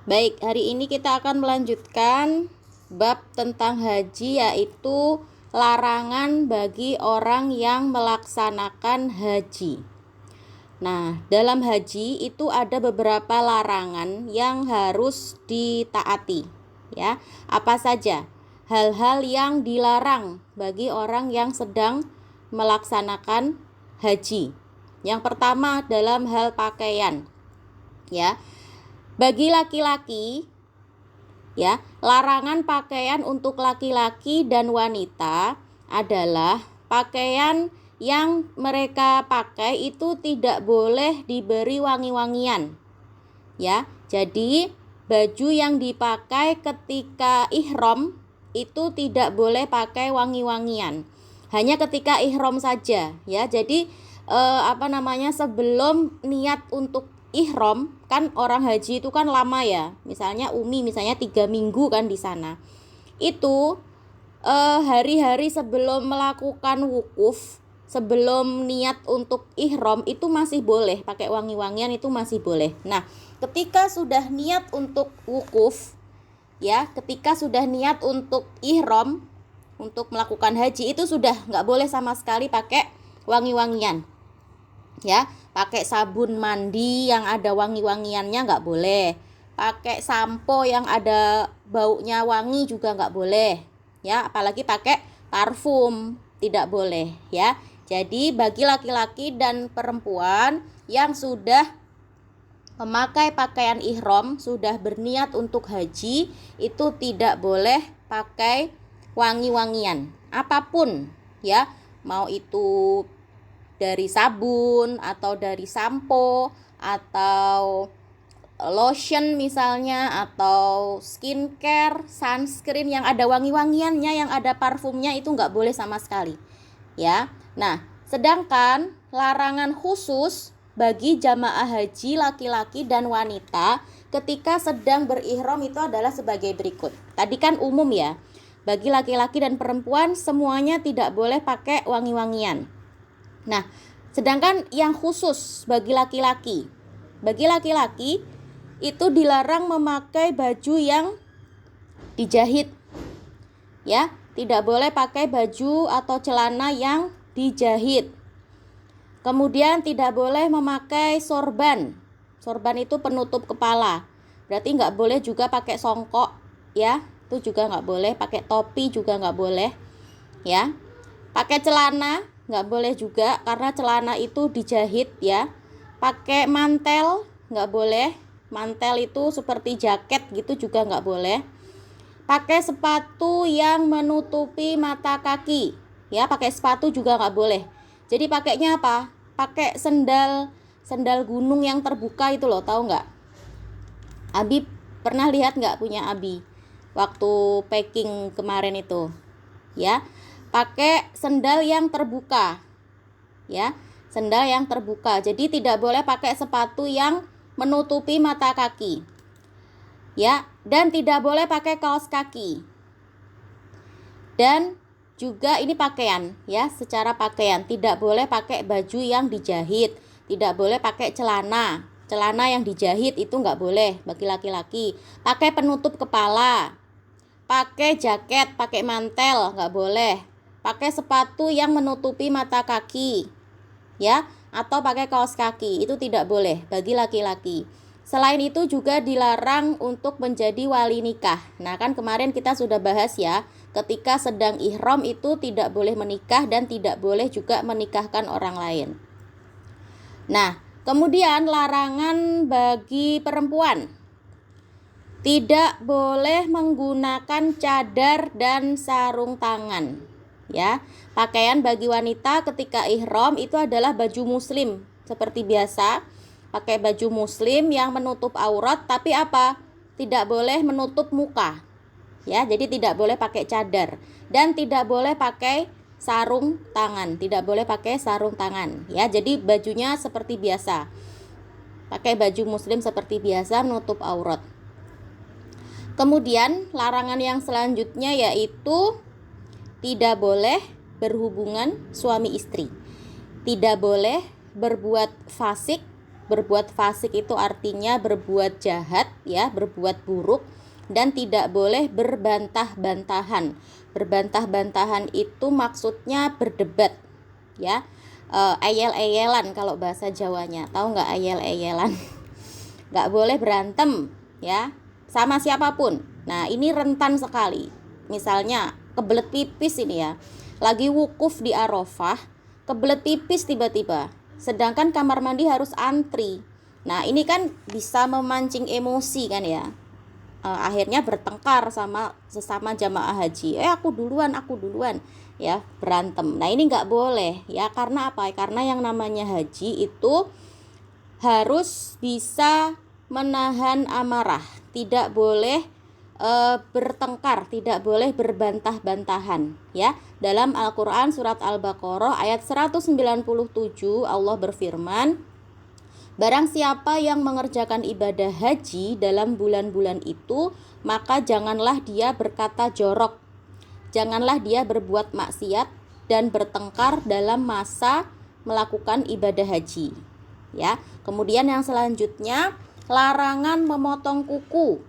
Baik, hari ini kita akan melanjutkan bab tentang haji, yaitu larangan bagi orang yang melaksanakan haji. Nah, dalam haji itu ada beberapa larangan yang harus ditaati, ya. Apa saja? Hal-hal yang dilarang bagi orang yang sedang melaksanakan haji. Yang pertama dalam hal pakaian, ya. Bagi laki-laki, ya, larangan pakaian untuk laki-laki dan wanita adalah pakaian yang mereka pakai itu tidak boleh diberi wangi-wangian, ya. Jadi baju yang dipakai ketika ihram itu tidak boleh pakai wangi-wangian, hanya ketika ihram saja, ya. Jadi sebelum niat untuk ihram, kan orang haji itu kan lama ya, misalnya 3 minggu kan di sana. Itu hari-hari sebelum melakukan wukuf, sebelum niat untuk ihram itu masih boleh pakai wangi-wangian, itu masih boleh. Nah, ketika sudah niat untuk wukuf, ya, ketika sudah niat untuk ihram, untuk melakukan haji, itu sudah nggak boleh sama sekali pakai wangi-wangian, ya. Pakai sabun mandi yang ada wangi-wangiannya nggak boleh, pakai sampo yang ada baunya wangi juga nggak boleh, ya. Apalagi pakai parfum tidak boleh, ya. Jadi bagi laki-laki dan perempuan yang sudah memakai pakaian ihram, sudah berniat untuk haji, itu tidak boleh pakai wangi-wangian apapun, ya. Mau itu dari sabun atau dari sampo atau lotion misalnya, atau skincare, sunscreen yang ada wangi-wangiannya, yang ada parfumnya, itu nggak boleh sama sekali, ya. Nah, sedangkan larangan khusus bagi jamaah haji laki-laki dan wanita ketika sedang berihram itu adalah sebagai berikut. Tadi kan umum ya, bagi laki-laki dan perempuan semuanya tidak boleh pakai wangi-wangian. Nah, sedangkan yang khusus bagi laki-laki itu dilarang memakai baju yang dijahit, ya. Tidak boleh pakai baju atau celana yang dijahit. Kemudian tidak boleh memakai sorban. Sorban itu penutup kepala, berarti nggak boleh juga pakai songkok, ya. Itu juga nggak boleh. Pakai topi juga nggak boleh, ya. Pakai celana nggak boleh juga, karena celana itu dijahit, ya. Pakai mantel nggak boleh, mantel itu seperti jaket gitu juga nggak boleh. Pakai sepatu yang menutupi mata kaki, ya. Pakai sepatu juga nggak boleh. Jadi pakainya apa? Pakai sendal gunung yang terbuka itu loh, tahu nggak? Abi pernah lihat nggak, punya Abi waktu packing kemarin itu, ya. Pakai sendal yang terbuka, ya, sendal yang terbuka. Jadi tidak boleh pakai sepatu yang menutupi mata kaki, ya. Dan tidak boleh pakai kaos kaki. Dan juga ini pakaian, ya, secara pakaian tidak boleh pakai baju yang dijahit, tidak boleh pakai celana yang dijahit, itu nggak boleh bagi laki-laki. Pakai penutup kepala, pakai jaket, pakai mantel nggak boleh. Pakai sepatu yang menutupi mata kaki, ya, atau pakai kaos kaki, itu tidak boleh bagi laki-laki. Selain itu juga dilarang untuk menjadi wali nikah. Nah, kan kemarin kita sudah bahas ya, ketika sedang ihram itu tidak boleh menikah dan tidak boleh juga menikahkan orang lain. Nah, kemudian larangan bagi perempuan, tidak boleh menggunakan cadar dan sarung tangan, ya. Pakaian bagi wanita ketika ihram itu adalah baju muslim seperti biasa, pakai baju muslim yang menutup aurat, tapi apa? Tidak boleh menutup muka, ya. Jadi tidak boleh pakai cadar dan tidak boleh pakai sarung tangan, ya. Jadi bajunya seperti biasa, pakai baju muslim seperti biasa, menutup aurat. Kemudian larangan yang selanjutnya yaitu tidak boleh berhubungan suami istri, tidak boleh berbuat fasik Berbuat fasik itu artinya berbuat jahat ya, berbuat buruk, dan tidak boleh berbantah-bantahan. Berbantah-bantahan itu maksudnya berdebat ya. Ayel-ayelan kalau bahasa Jawanya. Tahu nggak ayel-ayelan? Nggak boleh berantem ya sama siapapun. Nah, ini rentan sekali. Misalnya kebelet pipis ini ya, lagi wukuf di Arafah, kebelet pipis tiba-tiba, sedangkan kamar mandi harus antri. Nah, ini kan bisa memancing emosi kan ya. Akhirnya bertengkar sama sesama jamaah haji. Aku duluan ya, berantem. Nah, ini nggak boleh ya. Karena apa? Karena yang namanya haji itu harus bisa menahan amarah, tidak boleh bertengkar, tidak boleh berbantah-bantahan ya. Dalam Al-Qur'an surat Al-Baqarah ayat 197 Allah berfirman, barang siapa yang mengerjakan ibadah haji dalam bulan-bulan itu, maka janganlah dia berkata jorok, janganlah dia berbuat maksiat dan bertengkar dalam masa melakukan ibadah haji ya. Kemudian yang selanjutnya, larangan memotong kuku,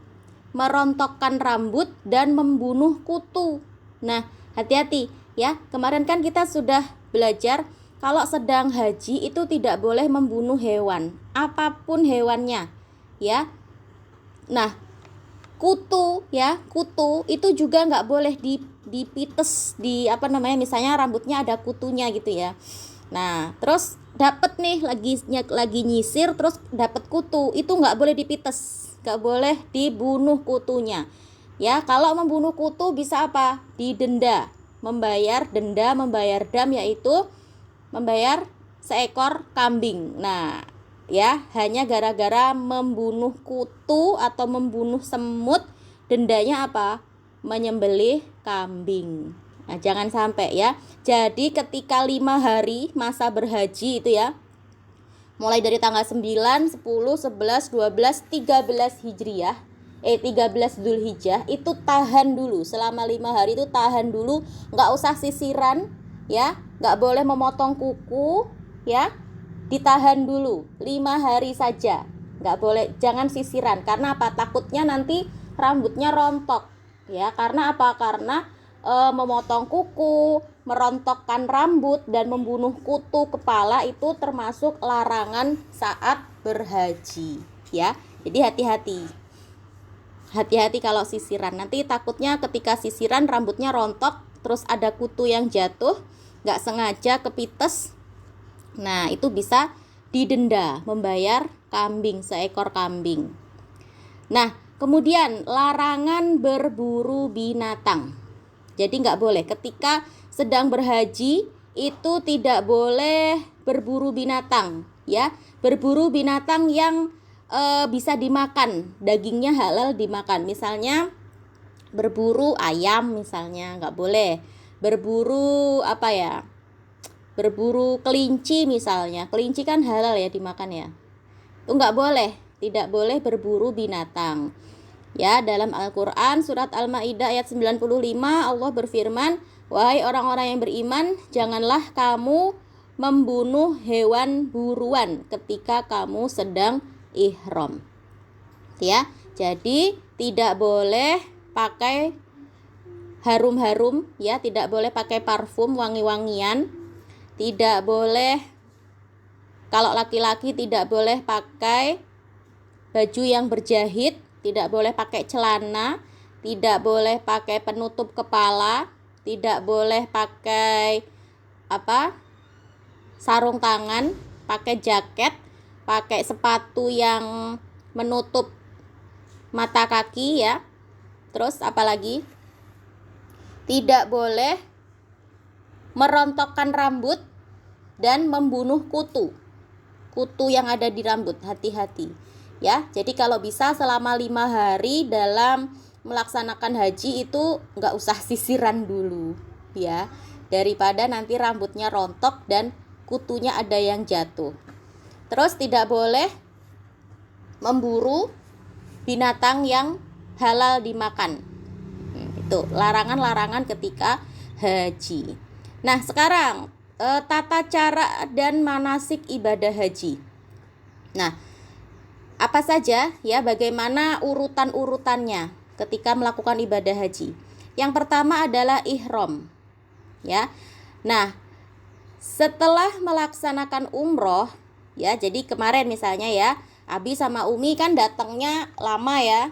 merontokkan rambut, dan membunuh kutu. Nah, hati-hati ya. Kemarin kan kita sudah belajar kalau sedang haji itu tidak boleh membunuh hewan, apapun hewannya ya. Nah, kutu ya, kutu itu juga nggak boleh dipites, misalnya rambutnya ada kutunya gitu ya. Nah, terus dapat nih lagi nyisir terus dapat kutu, itu nggak boleh dipites, nggak boleh dibunuh kutunya ya. Kalau membunuh kutu bisa apa? Didenda, membayar denda, membayar dam, yaitu membayar seekor kambing. Nah ya, hanya gara-gara membunuh kutu atau membunuh semut, dendanya apa? Menyembelih kambing. Nah, jangan sampai ya. Jadi ketika 5 hari masa berhaji itu ya, mulai dari tanggal 9, 10, 11, 12, 13 Hijriah, 13 Dzulhijjah, itu tahan dulu. Selama 5 hari itu tahan dulu, nggak usah sisiran ya, nggak boleh memotong kuku ya, ditahan dulu 5 hari saja, nggak boleh, jangan sisiran. Karena apa? Takutnya nanti rambutnya rontok ya. Karena apa? Karena memotong kuku, merontokkan rambut, dan membunuh kutu kepala itu termasuk larangan saat berhaji ya. Jadi hati-hati kalau sisiran. Nanti takutnya ketika sisiran rambutnya rontok, terus ada kutu yang jatuh, nggak sengaja kepites. Nah, itu bisa didenda, membayar kambing, seekor kambing. Nah, kemudian larangan berburu binatang. Jadi nggak boleh ketika sedang berhaji itu, tidak boleh berburu binatang ya. Berburu binatang yang bisa dimakan, dagingnya halal dimakan. Misalnya berburu ayam misalnya, nggak boleh. Berburu berburu kelinci misalnya, kelinci kan halal ya dimakan ya, itu nggak boleh, tidak boleh berburu binatang ya. Dalam Al-Quran surat Al-Ma'idah ayat 95 Allah berfirman, wahai orang-orang yang beriman, janganlah kamu membunuh hewan buruan ketika kamu sedang ihram ya. Jadi tidak boleh pakai harum-harum ya, tidak boleh pakai parfum wangi-wangian, tidak boleh, kalau laki-laki tidak boleh pakai baju yang berjahit, tidak boleh pakai celana, tidak boleh pakai penutup kepala, tidak boleh pakai sarung tangan, pakai jaket, pakai sepatu yang menutup mata kaki ya. Terus apalagi? Tidak boleh merontokkan rambut dan membunuh kutu yang ada di rambut, hati-hati ya. Jadi kalau bisa selama 5 hari dalam melaksanakan haji itu nggak usah sisiran dulu ya, daripada nanti rambutnya rontok dan kutunya ada yang jatuh. Terus tidak boleh memburu binatang yang halal dimakan. Itu larangan-larangan ketika haji. Nah, sekarang tata cara dan manasik ibadah haji. Nah, apa saja ya, bagaimana urutan-urutannya ketika melakukan ibadah haji? Yang pertama adalah ihram, ya. Nah, setelah melaksanakan umroh, ya, jadi kemarin misalnya ya, Abi sama Umi kan datangnya lama ya,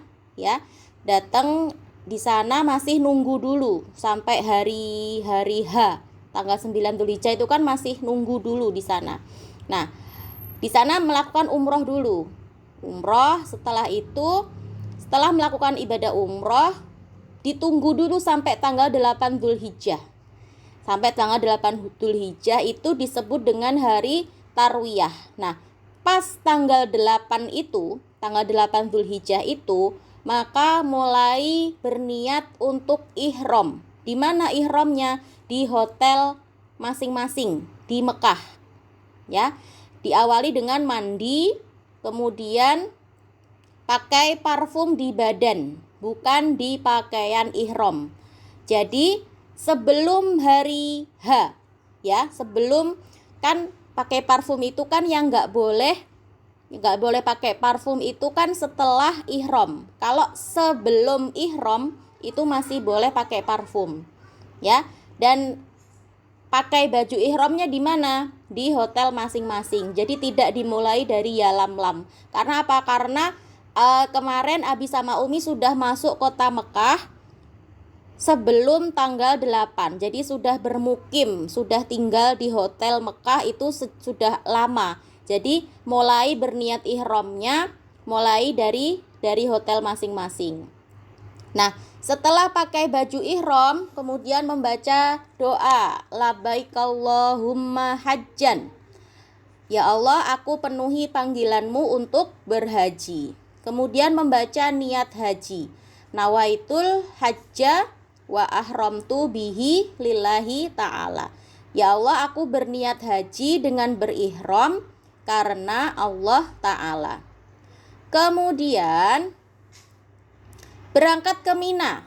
datang di sana masih nunggu dulu sampai hari H, tanggal 9 Dzulhijjah itu kan masih nunggu dulu di sana. Nah, di sana melakukan umroh dulu. Umroh, setelah itu, setelah melakukan ibadah umroh, ditunggu dulu sampai tanggal 8 Dzulhijjah. Sampai tanggal 8 Dzulhijjah itu disebut dengan hari Tarwiyah. Nah, pas tanggal 8 itu, tanggal 8 Dzulhijjah itu, maka mulai berniat untuk ihram. Di mana ihramnya? Di hotel masing-masing di Mekah. Ya. Diawali dengan mandi, kemudian pakai parfum di badan, bukan di pakaian ihram. Jadi sebelum hari H, ya, sebelum, kan pakai parfum itu kan yang nggak boleh pakai parfum itu kan setelah ihram. Kalau sebelum ihram itu masih boleh pakai parfum, ya. Dan pakai baju ihramnya di mana? Di hotel masing-masing. Jadi tidak dimulai dari Yalamlam. Karena apa? Karena kemarin Abi sama Umi sudah masuk kota Mekah sebelum tanggal 8. Jadi sudah bermukim, sudah tinggal di hotel Mekah itu sudah lama. Jadi mulai berniat ihramnya mulai dari hotel masing-masing. Nah, setelah pakai baju ihram, kemudian membaca doa, labbaik Allahumma hajjan. Ya Allah, aku penuhi panggilanmu untuk berhaji. Kemudian membaca niat haji. Nawaitul hajja wa ahramtu bihi lillahi ta'ala. Ya Allah, aku berniat haji dengan berihram karena Allah Ta'ala. Kemudian berangkat ke Mina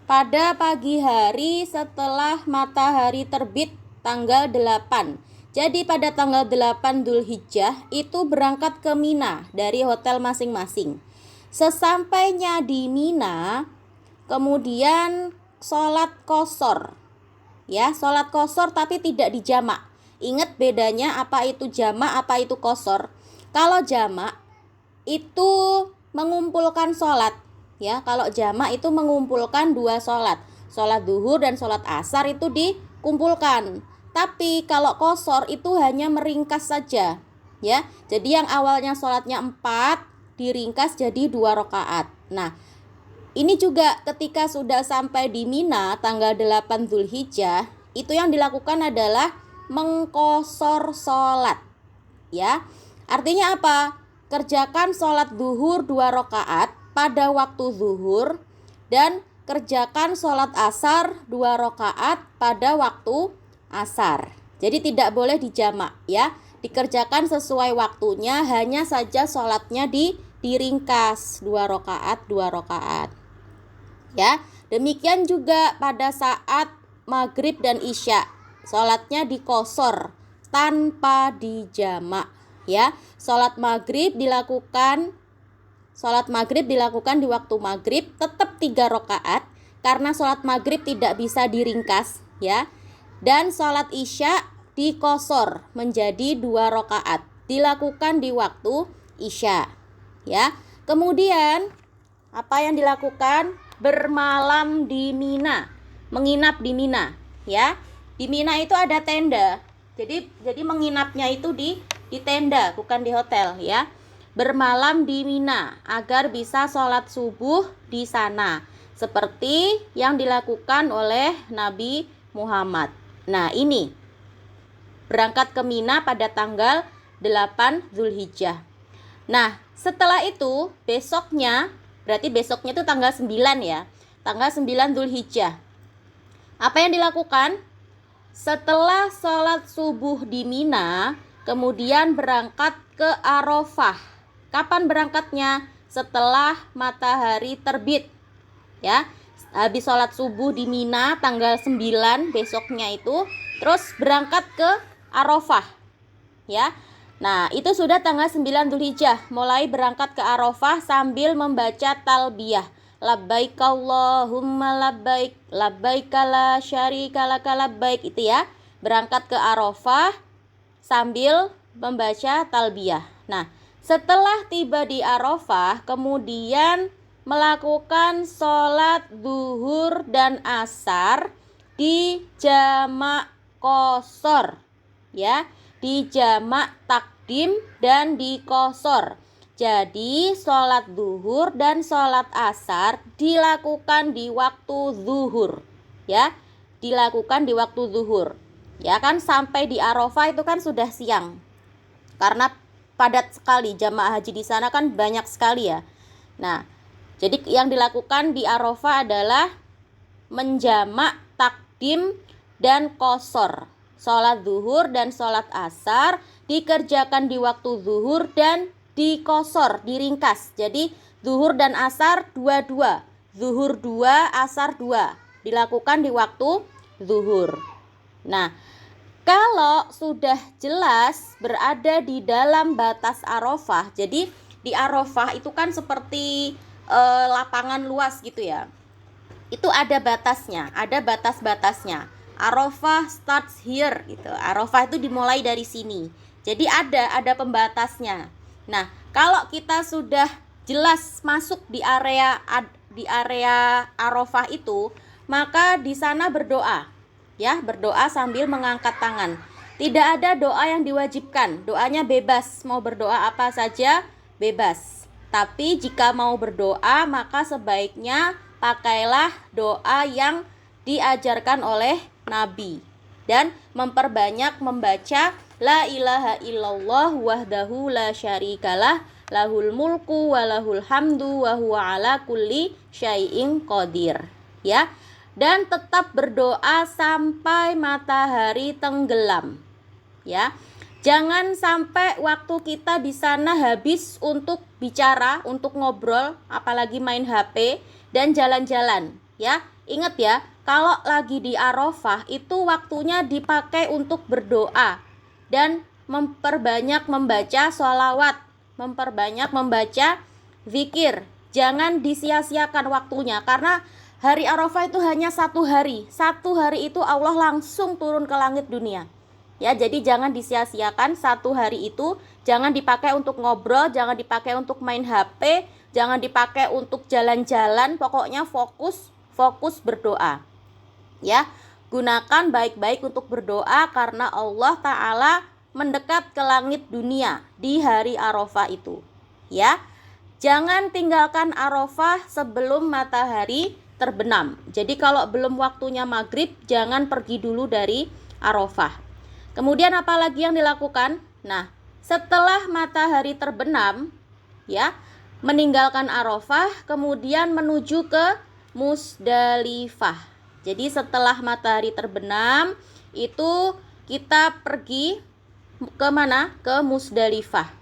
pada pagi hari setelah matahari terbit tanggal 8. Jadi pada tanggal 8 Dzulhijjah itu berangkat ke Mina dari hotel masing-masing. Sesampainya di Mina, kemudian sholat qashar. Ya, sholat qashar tapi tidak dijamak. Ingat bedanya apa itu jamak, apa itu qashar. Kalau jamak itu mengumpulkan sholat, ya. Kalau jamak itu mengumpulkan dua sholat, sholat zuhur dan sholat asar itu dikumpulkan. Tapi kalau qashar itu hanya meringkas saja, ya. Jadi yang awalnya sholatnya 4 diringkas jadi 2 rakaat. Nah, ini juga ketika sudah sampai di Mina tanggal 8 Dzulhijjah, itu yang dilakukan adalah mengqashar sholat, ya. Artinya apa? Kerjakan sholat zuhur 2 rakaat pada waktu zuhur dan kerjakan sholat asar 2 rakaat pada waktu asar. Jadi tidak boleh dijamak, ya. Dikerjakan sesuai waktunya, hanya saja sholatnya diringkas 2 rakaat 2 rakaat. Ya, demikian juga pada saat maghrib dan isya, sholatnya diqashar tanpa dijamak, ya. Sholat maghrib dilakukan di waktu maghrib tetap 3 rakaat karena sholat maghrib tidak bisa diringkas, ya. Dan sholat isya diqashar menjadi 2 rakaat, dilakukan di waktu isya, ya. Kemudian apa yang dilakukan? Bermalam di Mina, menginap di Mina, ya. Di Mina itu ada tenda. Jadi menginapnya itu di tenda, bukan di hotel, ya. Bermalam di Mina agar bisa sholat subuh di sana, seperti yang dilakukan oleh Nabi Muhammad. Nah, ini berangkat ke Mina pada tanggal 8 Dzulhijjah. Nah, setelah itu besoknya, berarti besoknya itu tanggal 9 ya. Tanggal 9 Dzulhijjah. Apa yang dilakukan? Setelah sholat subuh di Mina, kemudian berangkat ke Arafah. Kapan berangkatnya? Setelah matahari terbit, ya. Habis sholat subuh di Mina tanggal 9 besoknya itu, terus berangkat ke Arafah, ya. Nah, itu sudah tanggal 9 Dzulhijjah, mulai berangkat ke Arafah sambil membaca talbiyah. Labbaik Allahumma labbaik, labbaik la syarika laka labbaik, itu ya. Berangkat ke Arafah sambil membaca talbiyah. Nah, setelah tiba di Arafah, kemudian melakukan sholat zuhur dan asar di jamak qashar, ya, di jamak takdim dan di qashar. Jadi sholat zuhur dan sholat asar dilakukan di waktu zuhur, ya, dilakukan di waktu zuhur. Ya kan, sampai di Arafah itu kan sudah siang, karena padat sekali jamaah haji di sana kan, banyak sekali ya. Nah, jadi yang dilakukan di Arafah adalah menjamak takdim dan qashar. Sholat zuhur dan sholat asar dikerjakan di waktu zuhur dan di qashar, diringkas. Jadi zuhur dan asar dua-dua, zuhur 2, asar 2, dilakukan di waktu zuhur. Nah, kalau sudah jelas berada di dalam batas Arafah, jadi di Arafah itu kan seperti lapangan luas gitu ya. Itu ada batasnya, ada batas-batasnya. Arafah starts here gitu. Arafah itu dimulai dari sini. Jadi ada pembatasnya. Nah, kalau kita sudah jelas masuk di area Arafah itu, maka di sana berdoa. Ya, berdoa sambil mengangkat tangan. Tidak ada doa yang diwajibkan. Doanya bebas, mau berdoa apa saja bebas. Tapi jika mau berdoa, maka sebaiknya pakailah doa yang diajarkan oleh Nabi dan memperbanyak membaca la ilaha illallah wahdahu la syarikalah lahul mulku wa lahul hamdu wa huwa ala kulli syai'in qadir, ya. Dan tetap berdoa sampai matahari tenggelam, ya. Jangan sampai waktu kita di sana habis untuk bicara, untuk ngobrol, apalagi main HP dan jalan-jalan, ya. Ingat ya, kalau lagi di Arafah itu waktunya dipakai untuk berdoa dan memperbanyak membaca sholawat, memperbanyak membaca zikir. Jangan disia-siakan waktunya, karena hari Arafah itu hanya satu hari. Satu hari itu Allah langsung turun ke langit dunia. Ya, jadi jangan disia-siakan satu hari itu. Jangan dipakai untuk ngobrol, jangan dipakai untuk main HP, jangan dipakai untuk jalan-jalan. Pokoknya fokus berdoa. Ya, gunakan baik-baik untuk berdoa karena Allah Ta'ala mendekat ke langit dunia di hari Arafah itu. Ya, jangan tinggalkan Arafah sebelum matahari terbenam. Jadi kalau belum waktunya maghrib, jangan pergi dulu dari Arafah. Kemudian apa lagi yang dilakukan? Nah, setelah matahari terbenam, ya, meninggalkan Arafah, kemudian menuju ke Musdalifah. Jadi setelah matahari terbenam, itu kita pergi ke mana? Ke Musdalifah.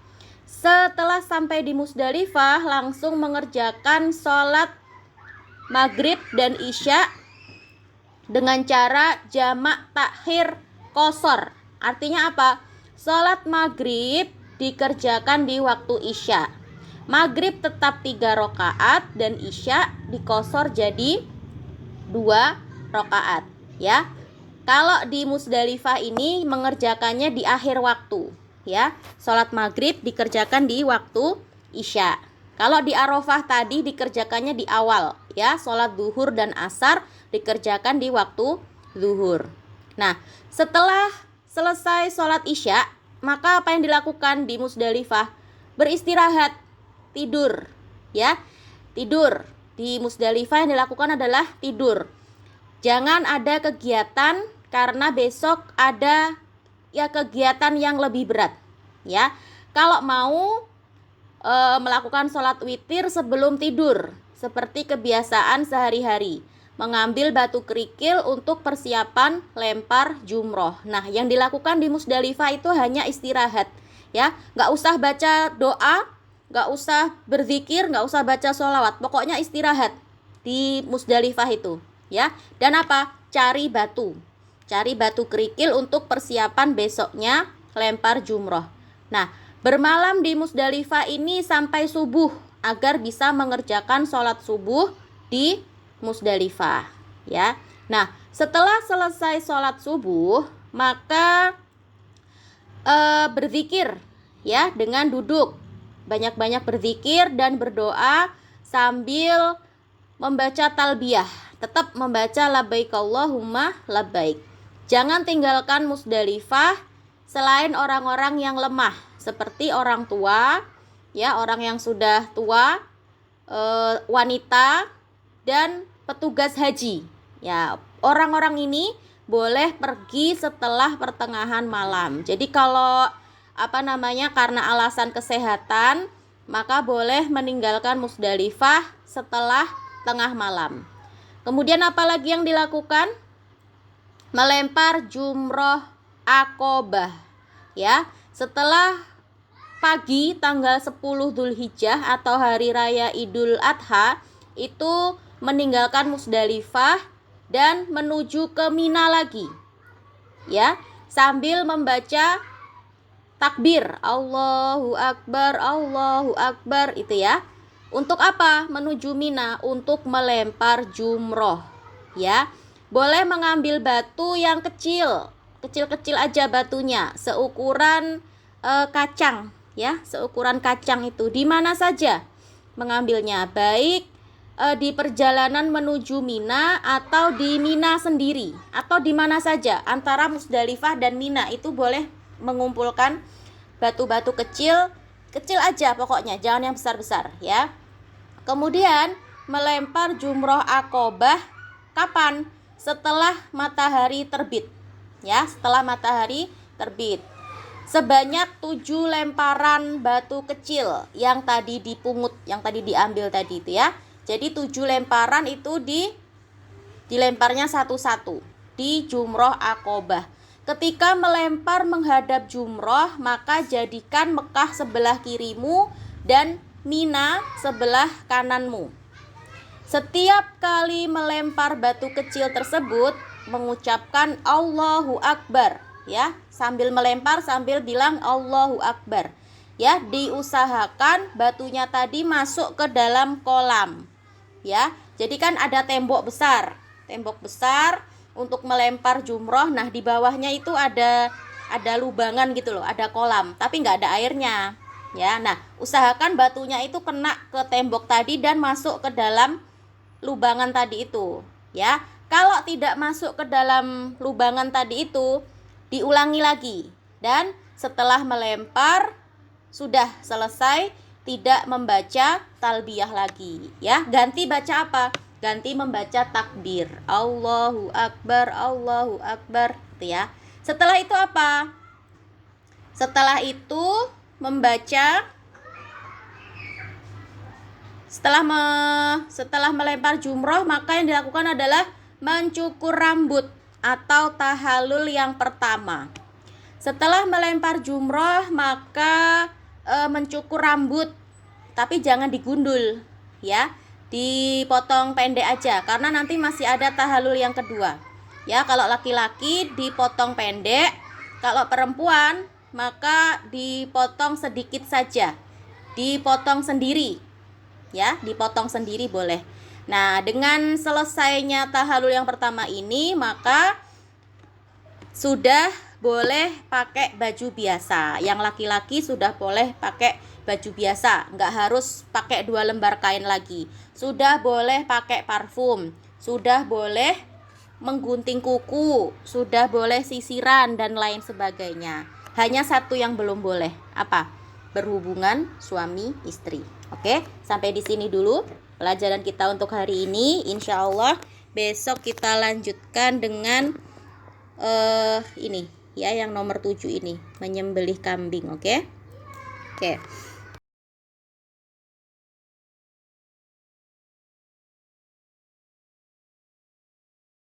Setelah sampai di Musdalifah, langsung mengerjakan sholat maghrib dan isya dengan cara jamak takhir qashar. Artinya apa? Sholat maghrib dikerjakan di waktu isya. Maghrib tetap 3 rakaat dan isya diqashar jadi 2 rakaat, ya. Kalau di Musdalifah ini mengerjakannya di akhir waktu, ya. Sholat maghrib dikerjakan di waktu isya. Kalau di Arafah tadi dikerjakannya di awal, ya. Sholat zuhur dan asar dikerjakan di waktu zuhur. Nah, setelah selesai sholat isya, maka apa yang dilakukan di Musdalifah? Beristirahat, tidur, ya. Tidur. Di Musdalifah yang dilakukan adalah tidur. Jangan ada kegiatan karena besok ada ya kegiatan yang lebih berat, ya. Kalau mau melakukan sholat witir sebelum tidur seperti kebiasaan sehari-hari, mengambil batu kerikil untuk persiapan lempar jumroh. Nah, yang dilakukan di Musdalifah itu hanya istirahat, ya. Nggak usah baca doa, nggak usah berzikir, nggak usah baca sholawat. Pokoknya istirahat di Musdalifah itu, ya. Dan apa? Cari batu kerikil untuk persiapan besoknya lempar jumroh. Nah, bermalam di Musdalifah ini sampai subuh agar bisa mengerjakan sholat subuh di Musdalifah, ya. Nah, setelah selesai sholat subuh, maka berzikir, ya, dengan duduk. Banyak-banyak berzikir dan berdoa sambil membaca talbiyah. Tetap membaca labbaik Allahumma labbaik. Jangan tinggalkan Musdalifah selain orang-orang yang lemah, seperti orang tua, ya, orang yang sudah tua, wanita, dan petugas haji. Ya, orang-orang ini boleh pergi setelah pertengahan malam. Jadi kalau karena alasan kesehatan, maka boleh meninggalkan Musdalifah setelah tengah malam. Kemudian apalagi yang dilakukan? Melempar jumroh Aqobah, ya. Setelah pagi tanggal 10 Dzulhijjah atau hari raya Idul Adha, itu meninggalkan Musdalifah dan menuju ke Mina lagi, ya, sambil membaca takbir Allahu Akbar itu, ya. Untuk apa? Menuju Mina, untuk melempar jumroh, ya. Boleh mengambil batu yang kecil-kecil aja batunya, seukuran kacang, ya, seukuran kacang itu. Di mana saja mengambilnya, baik di perjalanan menuju Mina atau di Mina sendiri, atau di mana saja antara Musdalifah dan Mina itu boleh mengumpulkan batu-batu kecil aja pokoknya, jangan yang besar-besar, ya. Kemudian melempar jumroh Aqobah kapan? Setelah matahari terbit, ya, setelah matahari terbit. Sebanyak 7 lemparan batu kecil yang tadi dipungut, yang tadi diambil tadi itu, ya. Jadi 7 lemparan itu dilemparnya satu-satu di jumroh Aqobah. Ketika melempar menghadap jumroh, maka jadikan Mekah sebelah kirimu dan Mina sebelah kananmu. Setiap kali melempar batu kecil tersebut, mengucapkan Allahu Akbar, ya, sambil melempar sambil bilang Allahu Akbar, ya. Diusahakan batunya tadi masuk ke dalam kolam, ya. Jadi kan ada tembok besar untuk melempar jumroh. Nah, di bawahnya itu ada lubangan gitu loh, ada kolam, tapi nggak ada airnya, ya. Nah, usahakan batunya itu kena ke tembok tadi dan masuk ke dalam lubangan tadi itu, ya. Kalau tidak masuk ke dalam lubangan tadi itu, diulangi lagi, dan setelah melempar sudah selesai, tidak membaca talbiyah lagi, ya. Ganti baca apa? Ganti membaca takbir Allahu Akbar itu, ya. Setelah itu apa? Setelah itu membaca, setelah melempar jumroh, maka yang dilakukan adalah mencukur rambut atau tahallul yang pertama. Setelah melempar jumroh, maka mencukur rambut, tapi jangan digundul, ya. Dipotong pendek aja, karena nanti masih ada tahallul yang kedua, ya. Kalau laki-laki dipotong pendek, kalau perempuan maka dipotong sedikit saja, dipotong sendiri, ya, dipotong sendiri boleh. Nah, dengan selesainya tahallul yang pertama ini, maka sudah boleh pakai baju biasa. Yang laki-laki sudah boleh pakai baju biasa, nggak harus pakai 2 lembar kain lagi. Sudah boleh pakai parfum, sudah boleh menggunting kuku, sudah boleh sisiran dan lain sebagainya. Hanya satu yang belum boleh, apa? Berhubungan suami istri. Oke, sampai di sini dulu pelajaran kita untuk hari ini. Insya Allah besok kita lanjutkan dengan ini, ya, yang nomor 7 ini, menyembelih kambing. Oke.